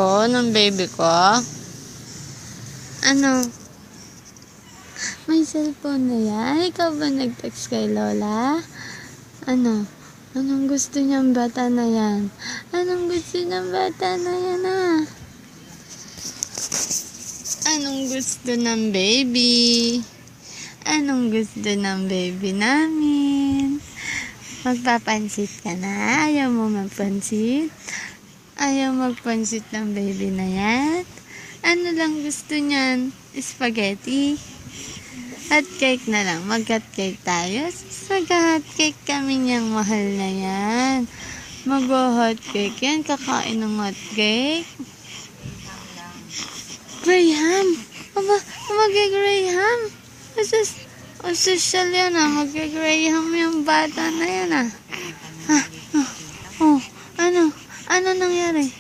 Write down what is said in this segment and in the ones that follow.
Oh, ng baby ko? Ano? May cellphone na yan? Ikaw ba nag-text kay Lola? Ano? Anong gusto niyang bata na yan? Anong gusto niyang bata na yan, ah? Anong gusto ng baby? Anong gusto ng baby namin? Magpapansit ka na? Ayaw mo magpansit? Ayaw magpansit ng baby na yan? Ano lang gusto niyan? Spaghetti? Hot cake na lang. Mag-hot cake tayo. Mag-hot cake kami niyang mahal na yan. Mag-hot cake yan. Kakain ng hot cake. Graham! Aba, mag-Graham! Social yan ah. Mag-Graham yung bata na yan ah. Ano nangyari?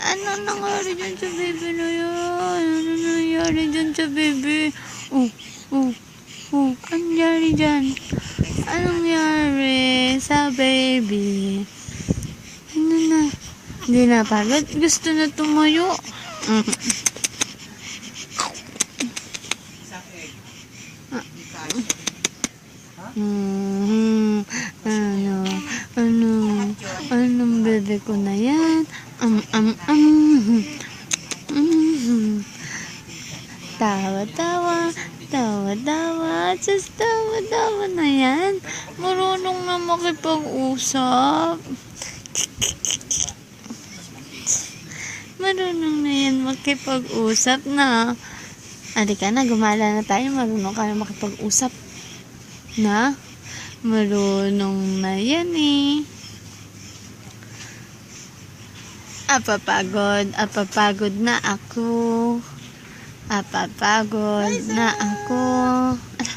Ano nangyari dyan sa baby na yan? Ano nangyari dyan sa baby? Ano nangyari dyan? Anong nangyari sa baby? Ano na? Hindi na pagod. Gusto na tumayo. Anong bebe ko na yan? Tawa, just tawa na yan. Marunong na makipag-usap. Marunong na yan makipag-usap na. Halika na, gumala na tayo. Marunong ka na makipag-usap. Na? Marunong na yan eh. Apapagod na ako. Apapagod na ako. Ala,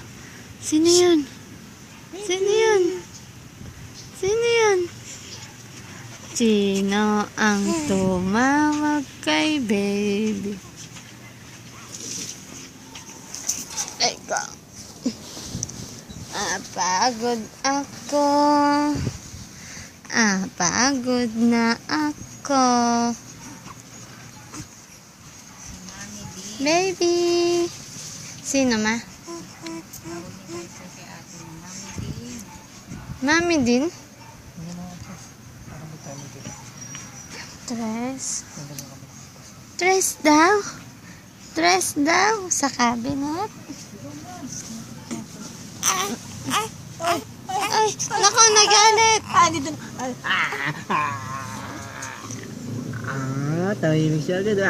sino yun? Sino yun? Sino yun? Sino ang tumawag kay baby? Ikaw. Apagod ako. Apagod na ako. Baby. Sino ma? Mami din? Tres daw? Tres daw? Sa cabinet? Ay, naku, nagalit. Dito. Tahimik siya agad.